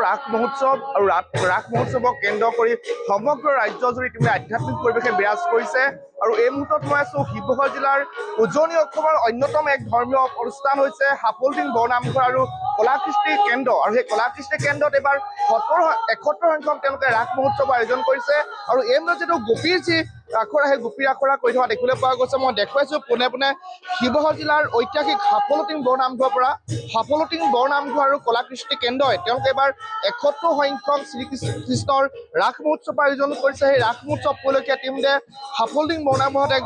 ৰাস মহোৎসৱ আৰু ৰাস মহোৎসৱক কেন্দ্ৰ কৰি সমগ্ৰ ৰাজ্যজুৰি ইতিমধ্যে আধ্যাত্মিক পৰিৱেশে বিৰাজ কৰিছে। আৰু এই মুহূৰ্তত মই আছো শিৱসাগৰ জিলাৰ উজনি অসমৰ অন্যতম এক ধৰ্মীয় অনুষ্ঠান হৈছে হাফলং বৰনামঘৰ আৰু কলাকৃষ্টি কেন্দ্ৰ। আৰু সেই কলাকৃষ্টি কেন্দ্ৰত এবাৰ 71 সংখ্যক তেওঁলোকে ৰাস মহোৎসৱৰ আয়োজন কৰিছে। আৰু এই মুহূৰ্তত যিটো গোপীৰ যি আখৰা, সেই গোপীৰ আখৰা কৰি থকা দেখিবলৈ পোৱা গৈছে। মই দেখুৱাইছো পোনে পোনে শিৱসাগৰ জিলাৰ ঐতিহাসিক হাফলং বৰনামঘৰৰ পৰা। হাফলং বৰনামঘৰ আৰু কলাকৃষ্টি কেন্দ্ৰই তেওঁলোকে এবাৰ 71 সংখ্যক শ্ৰীকৃষ্ণৰ ৰাস মহোৎসৱ আয়োজন কৰিছে। সেই ৰাস মহোৎসৱ উপলক্ষে ইতিমধ্যে হাফলং বৰনামঘৰত এক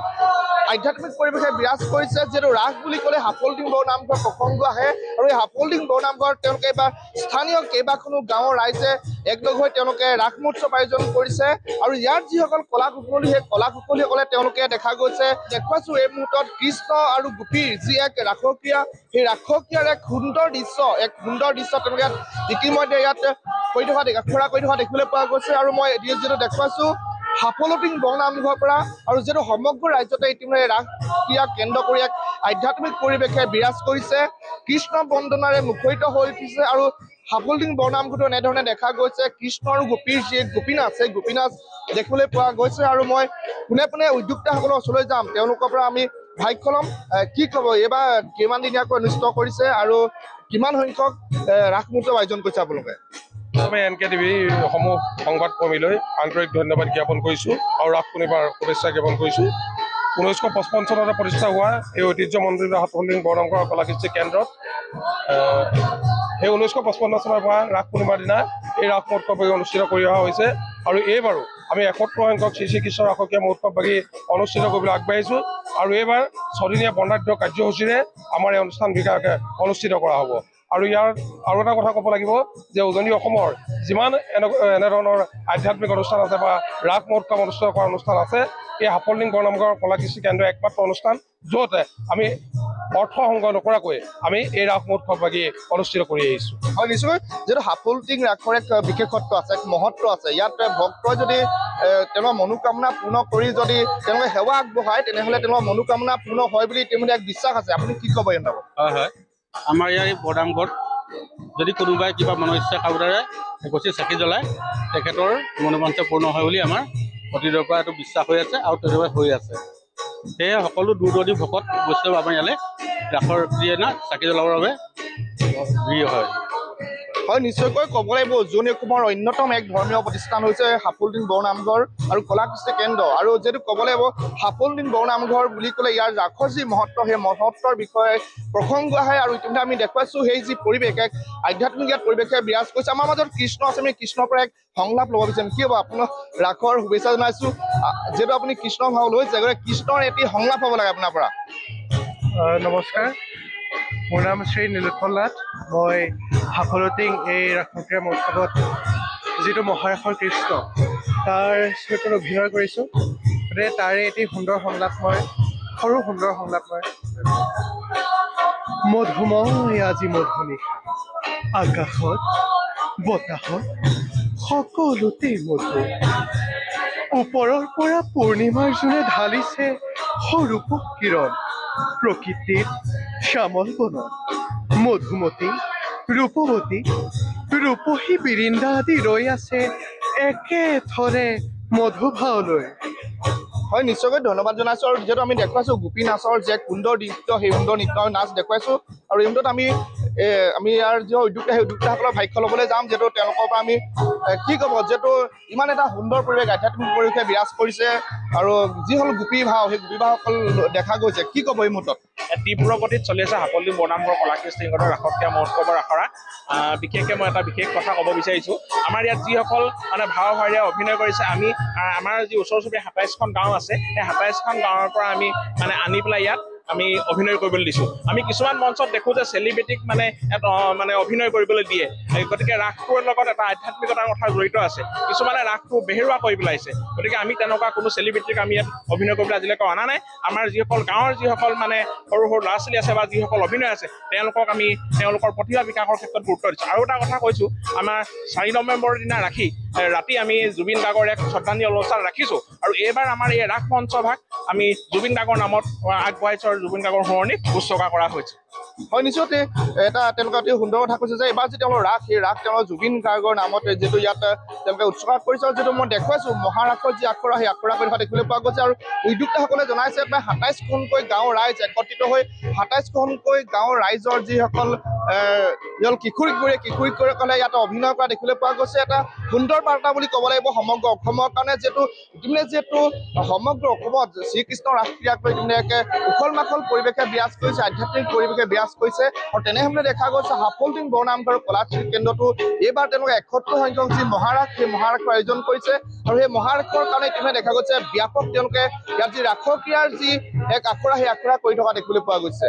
আধ্যাত্মিক পৰিৱেশে বিৰাজ কৰিছে। যিহেতু ৰাস বুলি ক'লে হাফলং বৰনামঘৰ প্ৰসংগ আহে। আৰু এই হাফলং বৰনামঘৰত তেওঁলোকে এইবাৰ স্থানীয় কেইবাখনো গাঁৱৰ ৰাইজে একলগ হৈ তেওঁলোকে ৰাস মহোৎসৱ আয়োজন কৰিছে। আৰু ইয়াত যিসকল কলা কুশলী, সেই কলা কুশলীসকলে তেওঁলোকে দেখা গৈছে, দেখুৱাইছো এই মুহূৰ্তত কৃষ্ণ আৰু গোপীৰ যি এক ৰাসক্ৰিয়া, সেই ৰাসক্ৰিয়াৰ এক সুন্দৰ দৃশ্য তেওঁলোকে ইয়াত ইতিমধ্যে ইয়াত আখৰা কৰি থকা দেখিবলৈ পোৱা গৈছে। আৰু মই যিহেতু দেখুৱাইছো হাফলং বৰনামঘৰৰ পৰা, আৰু যিহেতু সমগ্ৰ ৰাজ্যতে ইতিমধ্যে ৰাস ক্ৰিয়া কেন্দ্ৰ কৰি এক আধ্যাত্মিক পৰিৱেশে বিৰাজ কৰিছে, কৃষ্ণ বন্দনাৰে মুখৰিত হৈ উঠিছে। আৰু হাফলং বৰনামঘৰটো এনেধৰণে দেখা গৈছে, কৃষ্ণ আৰু গোপীৰ যি গোপীনাথ, সেই গোপীনাথ দেখিবলৈ পোৱা গৈছে। আৰু মই পোনে পোনে উদ্যোক্তাসকলৰ ওচৰলৈ যাম, তেওঁলোকৰ পৰা আমি ভাষ্য ল'ম। কি ক'ব, এইবাৰ কিমান দিনীয়াকৈ অনুষ্ঠিত কৰিছে আৰু কিমান সংখ্যক ৰাস মহোৎসৱ আয়োজন কৰিছে আপোনালোকে? আমি NKTV সমূহ সংবাদ কৰ্মীলৈ আন্তৰিক ধন্যবাদ জ্ঞাপন কৰিছোঁ আৰু ৰাস পূৰ্ণিমাৰ শুভেচ্ছা জ্ঞাপন কৰিছোঁ। 1955 চনতে প্ৰতিষ্ঠা হোৱা এই ঐতিহ্যমণ্ডিত হাফলং বৰনামঘৰ কলাকৃষ্টি কেন্দ্ৰত সেই 1955 চনৰ পৰা ৰাস পূৰ্ণিমাৰ দিনা এই ৰাস মহোৎসৱ অনুষ্ঠিত কৰি অহা হৈছে। আৰু এইবাৰো আমি 71 সংখ্যক শ্ৰীকৃষ্ণৰ ৰাসক্ৰিয়া মহোৎসৱ বাগি অনুষ্ঠিত কৰিবলৈ আগবাঢ়িছোঁ। আৰু এইবাৰ 6 দিনীয়া বৰ্ণাঢ্য কাৰ্যসূচীৰে আমাৰ এই অনুষ্ঠান বিশেষকৈ অনুষ্ঠিত কৰা হ'ব। আৰু ইয়াৰ আৰু এটা কথা ক'ব লাগিব যে উজনি অসমৰ যিমান এনেধৰণৰ আধ্যাত্মিক অনুষ্ঠান আছে বা ৰাস মহোৎসৱ অনুষ্ঠিত কৰা অনুষ্ঠান আছে, এই হাফলং বৰনামঘৰ কলাকৃষ্টি কেন্দ্ৰ একমাত্ৰ অনুষ্ঠান য'ত আমি অৰ্থ সংগ্ৰহ নকৰাকৈ আমি এই ৰাস মহোৎসৱ বাগি অনুষ্ঠিত কৰি আহিছোঁ। হয়, নিশ্চয়। যিহেতু হাফলং ৰাসৰ এক বিশেষত্ব আছে, এক মহত্ব আছে। ইয়াত ভক্তই যদি তেওঁলোকৰ মনোকামনা পূৰ্ণ কৰি যদি তেওঁলোকে সেৱা আগবঢ়ায়, তেনেহ'লে তেওঁলোকৰ মনোকামনা পূৰ্ণ হয় বুলি ইতিমধ্যে এক বিশ্বাস আছে। আপুনি কি ক'ব এই সন্দৰ্ভত? হয়, আমাৰ ইয়াৰ এই বৰনামঘৰত যদি কোনোবাই কিবা মনৰ ইচ্ছা কাৰোবাৰে এগছি চাকি জ্বলায়, তেখেতৰ মনোবাঞ্ছা পূৰ্ণ হয় বুলি আমাৰ অতীতৰ পৰা এইটো বিশ্বাস হৈ আছে আৰু তেনেদৰে হৈ আছে। সেয়ে সকলো দূৰ দূৰণি ভকত বৈষ্ণৱ আমাৰ ইয়ালৈ ৰাসৰ দিনা চাকি জ্বলাবৰ বাবে ভিৰ হয়। হয়, নিশ্চয়কৈ ক'ব লাগিব উজনি অসমৰ অন্যতম এক ধৰ্মীয় প্ৰতিষ্ঠান হৈছে হাফলং বৰনামঘৰ আৰু কলাকৃষ্টি কেন্দ্ৰ। আৰু যিহেতু ক'ব লাগিব হাফলং বৰনামঘৰ বুলি ক'লে ইয়াৰ ৰাসৰ যি মহত্ব, সেই মহত্বৰ বিষয়ে প্ৰসংগ আহে। আৰু ইতিমধ্যে আমি দেখুৱাইছোঁ সেই যি পৰিৱেশ, এক আধ্যাত্মিক ইয়াত পৰিৱেশে বিৰাজ কৰিছে। আমাৰ মাজত কৃষ্ণ আছে, আমি কৃষ্ণৰ পৰা এক সংলাপ ল'ব বিচাৰিম। কি হ'ব, আপোনাক ৰাসৰ শুভেচ্ছা জনাইছোঁ। যিহেতু আপুনি কৃষ্ণ ভাও লৈছে, গতিকে কৃষ্ণৰ এটি সংলাপ হ'ব লাগে আপোনাৰ পৰা। নমস্কাৰ, মোৰ নাম শ্ৰী নীলোৎপল নাথ। মই হাফলং এই ৰাসক্ৰিয়া মহোৎসৱত যিটো মহাৰাসৰ কৃষ্ণ, তাৰ চৰিত্ৰত অভিনয় কৰিছোঁ। গতিকে তাৰে এটি সুন্দৰ সংলাপ মই মধুময় আজি মধুনিশা, আকাশত বতাহত সকলোতে মধু, ওপৰৰ পৰা পূৰ্ণিমাৰ জোনে ঢালিছে সৰূপ কিৰণ, প্ৰকৃতিত শ্যামল বনত মধুমতী ৰূপৱতী ৰূপহী বিৰিন্দা আদি ৰৈ আছে একেথৰে মধুভাৱলৈ। হয়, নিশ্চয়কৈ ধন্যবাদ জনাইছোঁ। আৰু যিহেতু আমি দেখুৱাইছোঁ গোপী নাচৰ যে সুন্দৰ নৃত্য, সেই সুন্দৰ নৃত্য নাচ দেখুৱাইছোঁ। আৰু এই মুহূৰ্তত আমি ইয়াৰ যি উদ্যোক্তা, সেই উদ্যোক্তাসকলৰ ভাষ্য ল'বলৈ যাম। যিহেতু তেওঁলোকৰ পৰা আমি কি ক'ব, যিহেতু ইমান এটা সুন্দৰ পৰিৱেশ, আধ্যাত্মিক পৰিৱেশে বিৰাজ কৰিছে। আৰু যিসকল গোপী ভাও, সেই গোপী ভাওসকল দেখা গৈছে, কি ক'ব এই মুহূৰ্তত? তীব্ৰ গতিত চলি আছে হাফলং বৰনামঘৰ কলাকৃষ্টি কেন্দ্ৰৰ ৰাসক্ৰিয়া মহোৎসৱৰ আখৰা। বিশেষকৈ মই এটা বিশেষ কথা ক'ব বিচাৰিছোঁ। আমাৰ ইয়াত যিসকল মানে ভাও ভাৱেৰে অভিনয় কৰিছে, আমি আমাৰ যি ওচৰ চুবুৰীয়া 27খন গাঁও আছে, সেই 27খন গাঁৱৰ পৰা আমি মানে আনি পেলাই ইয়াত আমি অভিনয় কৰিবলৈ দিছোঁ। আমি কিছুমান মঞ্চত দেখোঁ যে চেলিব্ৰিটিক মানে অভিনয় কৰিবলৈ দিয়ে। গতিকে ৰাসটোৰ লগত এটা আধ্যাত্মিকতাৰ কথা জড়িত আছে। কিছুমানে ৰাসটো বেহেৰুৱা কৰি পেলাইছে। গতিকে আমি তেনেকুৱা কোনো চেলিব্ৰিটিক আমি ইয়াত অভিনয় কৰিবলৈ আজিলৈকে অনা নাই। আমাৰ যিসকল গাঁৱৰ যিসকল মানে সৰু সৰু ল'ৰা ছোৱালী আছে বা যিসকল অভিনয় আছে, তেওঁলোকক আমি তেওঁলোকৰ প্ৰতিভা বিকাশৰ ক্ষেত্ৰত গুৰুত্ব দিছোঁ। আৰু এটা কথা কৈছোঁ, আমাৰ 4 নৱেম্বৰৰ দিনা ৰাতি আমি জুবিন গাৰ্গৰ এক শ্ৰদ্ধাঞ্জলি অনুষ্ঠান ৰাখিছোঁ। আৰু এইবাৰ আমাৰ এই ৰাস মঞ্চভাগ আমি জুবিন গাৰ্গৰ নামত আগবঢ়াইছোঁ আৰু জুবিন গাৰ্গৰ সোঁৱৰণিত উৎসৰ্গা কৰা হৈছে। হয় নিশ্চয়তে এটা তেওঁলোকে অতি সুন্দৰ কথা কৈছে যে এইবাৰ যি তেওঁলোকৰ ৰাস সেই ৰাস তেওঁলোকৰ জুবিন গাৰ্গৰ নামত যিটো ইয়াত তেওঁলোকে উৎসৰ্গ কৰিছে আৰু যিটো মই দেখুৱাইছো মহাৰাসৰ যি আখৰা সেই আখৰা কৰি থকা দেখিবলৈ পোৱা গৈছে আৰু উদ্যোক্তাসকলে জনাইছে প্ৰায় ২৭খনকৈ গাঁৱৰ ৰাইজ একত্ৰিত হৈ ২৭খনকৈ গাঁৱৰ ৰাইজৰ যিসকল কিশোৰীসকলে ইয়াত অভিনয় কৰা দেখিবলৈ পোৱা গৈছে এটা সুন্দৰ বাৰ্তা বুলি ক'ব লাগিব সমগ্ৰ অসমৰ কাৰণে যিহেতু সমগ্ৰ অসমত শ্ৰীকৃষ্ণ ৰাসক্ৰিয়াক লৈ ইতিমধ্যে উখল মাখল পৰিৱেশে বিৰাজ কৰিছে আধ্যাত্মিক পৰিৱেশে বিৰাজ কৰিছে আৰু তেনেধৰণে দেখা গৈছে হাফলং বৰনামঘৰ কলাকৃষ্টি কেন্দ্ৰতো এইবাৰ তেওঁলোকে ৭১ সংখ্যক যি মহাৰাস সেই মহাৰাসৰ আয়োজন কৰিছে আৰু সেই মহাৰাসৰ কাৰণে ইতিমধ্যে দেখা গৈছে ব্যাপক তেওঁলোকে ইয়াত যি ৰাসৰ ক্ৰিয়াৰ যি এক আখৰা সেই আখৰা কৰি থকা দেখিবলৈ পোৱা গৈছে